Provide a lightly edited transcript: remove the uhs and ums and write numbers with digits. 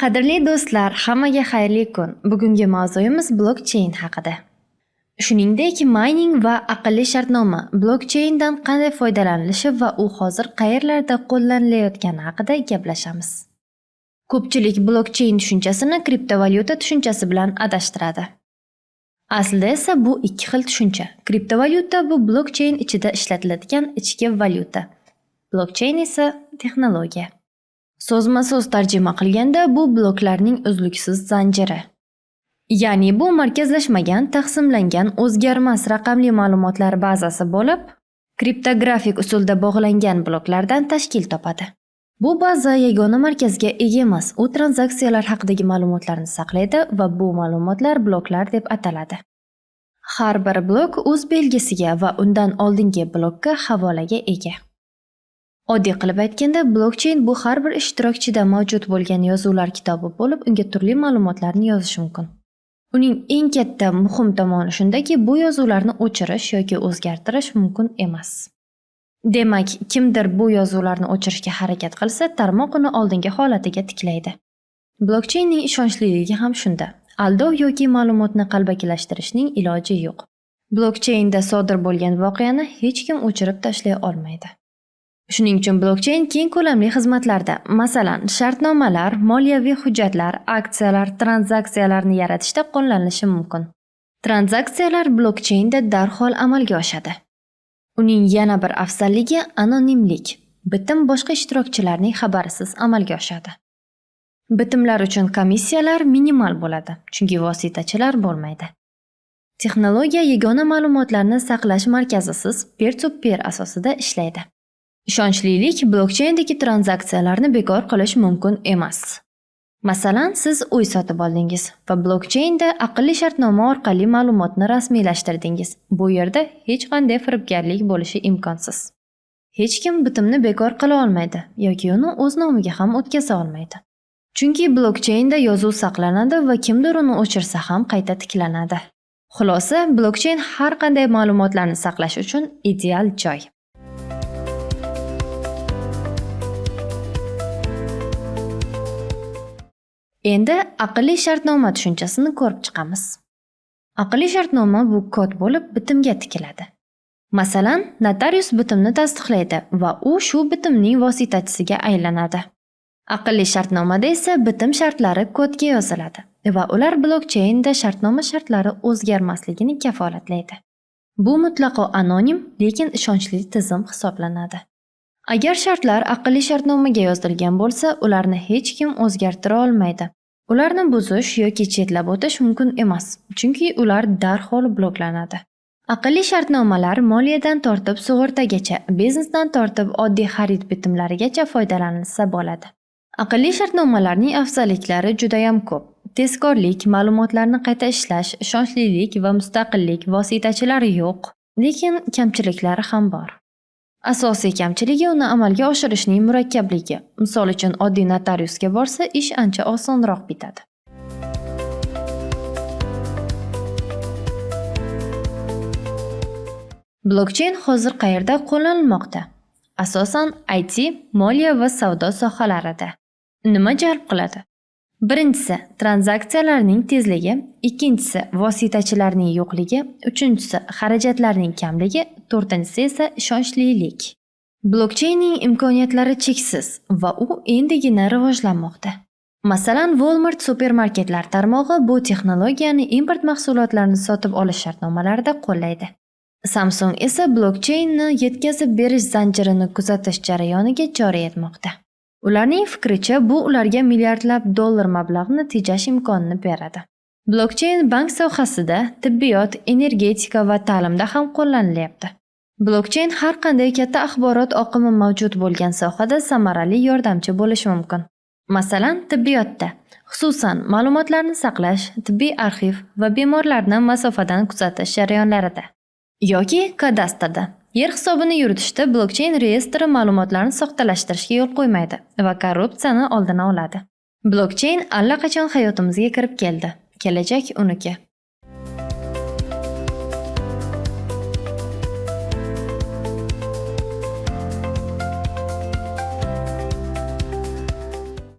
Qadrli do'stlar, hammaga xayrli kun. Bugungi mavzuyimiz blockchain haqida. Shuningdek, mining va aqlli shartnoma, blockchaindan qanday foydalanilishi va u hozir qayerlarda qo'llanilayotgani haqida gaplashamiz. Ko'pchilik blockchain tushunchasini kriptovalyuta tushunchasi bilan adashtiradi. Aslida esa bu ikki xil tushuncha. Kriptovalyuta bu blockchain ichida ishlatiladigan ichki valyuta. Blockchain esa texnologiya. So'zma-so'z tarjima qilganda bu bloklarning uzluksiz zanjiri. Ya'ni bu markazlashmagan, taqsimlangan, o'zgarmas raqamli ma'lumotlar bazasi bo'lib, kriptografik usulda bog'langan bloklardan tashkil topadi. Bu baza yagona markazga ega emas, u tranzaksiyalar haqidagi ma'lumotlarni saqlaydi va bu ma'lumotlar bloklar deb ataladi. Har bir blok o'z belgisiga va undan oldingi blokka havolaga ega. Oddiy qilib aytganda, blockchain bu har bir ishtirokchida mavjud bo'lgan yozuvlar kitobi bo'lib, unga turli ma'lumotlarni yozish mumkin. Uning eng katta muhim tomoni shundaki, bu yozuvlarni o'chirish yoki o'zgartirish mumkin emas. Demak, kimdir bu yozuvlarni o'chirishga harakat qilsa, tarmoq uni oldingi holatiga tiklaydi. Blockchainning ishonchliligi ham shunda. Aldov yoki ma'lumotni qalbakilashtirishning iloji yo'q. Blockchainda sodir bo'lgan voqeani hech kim o'chirib tashlay olmaydi. Shuning uchun blockchain keng ko'lamli xizmatlarda, masalan, shartnomalar, moliyaviy hujjatlar, aksiyalar, tranzaksiyalarni yaratishda qo'llanilishi mumkin. Tranzaksiyalar blockchainda darhol amalga oshadi. Uning yana bir afzalligi anonimlik. Bitim boshqa ishtirokchilarning xabarisiz amalga oshadi. Bitimlar uchun komissiyalar minimal bo'ladi, chunki vositachilar bo'lmaydi. Texnologiya yagona ma'lumotlarni saqlash markazisiz, peer-to-peer asosida ishlaydi. Ishonchlilik blockchaindagi tranzaksiyalarni bekor qilish mumkin emas. Masalan, siz uy sotib oldingiz va blockchainda aqlli shartnoma orqali ma'lumotni rasmiylashtirdingiz. Bu yerda hech qanday firibgarlik bo'lishi imkonsiz. Hech kim bitimni bekor qila olmaydi yoki uni o'z nomiga ham o'tkaza olmaydi. Chunki blockchainda yozuv saqlanadi va kimdir uni o'chirsa ham qayta tiklanadi. Xulosa, blockchain har qanday ma'lumotlarni saqlash uchun ideal joy. Endi aqlli shartnoma tushunchasini ko'rib chiqamiz. Aqlli shartnoma bu kod bo'lib bitimga tikiladi. Masalan, notarius bitimni tasdiqlaydi va u shu bitimning vositachisiga aylanadi. Aqlli shartnomada esa bitim shartlari kodga yoziladi va ular blockchainda shartnoma shartlari o'zgarmasligini kafolatlaydi. Bu mutlaqo anonim, lekin ishonchli tizim hisoblanadi. Agar shartlar aqlli shartnomaga yozilgan bo'lsa, ularni hech kim o'zgartira olmaydi. Ularni buzish yoki chetlab o'tish mumkin emas, chunki ular darhol bloklanadi. Aqlli shartnomalar moliyadan tortib sug'urtagacha, biznesdan tortib oddiy xarid bitimlarigacha foydalanilsa bo'ladi. Aqlli shartnomalarning afzalliklari juda ham ko'p. Tezkorlik, ma'lumotlarni qayta ishlash, ishonchlilik va mustaqillik, vositachilar yo'q, lekin kamchiliklari ham bor. Asosiy kamchiligi uni amalga oshirishning murakkabligi. Misol uchun, oddiy notariusga borsa, ish ancha osonroq bitadi. Blockchain hozir qayerda qo'llanilmoqda? Asosan IT, moliya va savdo sohalarida. Nima jalb qiladi? Birinchisi, tranzaksiyalarning tezligi, ikkinchisi, vositachilarning yo'qligi, uchinchisi, xarajatlarning kamligi, to'rtinchisi esa ishonchlilik. Blockchainning imkoniyatlari cheksiz va u endigina rivojlanmoqda. Masalan, Walmart supermarketlar tarmog'i bu texnologiyani import mahsulotlarini sotib olish shartnomalarida qo'llaydi. Samsung esa blockchainni yetkazib berish zanjirini kuzatish jarayoniga joriy etmoqda. Ularning fikricha, bu ularga milliardlab dollar mablag'ni tejash imkonini beradi. Blockchain bank sohasida, tibbiyot, energetika va ta'limda ham qo'llanilyapti. Blockchain har qanday katta axborot oqimi mavjud bo'lgan sohada samarali yordamchi bo'lishi mumkin. Masalan, tibbiyotda, xususan ma'lumotlarni saqlash, tibbiy arxiv va bemorlarni masofadan kuzatish jarayonlarida. Yoki kadastrda. Yer hisobini yuritishda blockchain reyestri ma'lumotlarni soxtalashtirishga yo'l qo'ymaydi va korrupsiyani oldini oladi. Blockchain allaqachon hayotimizga kirib keldi. Kelajak uniki.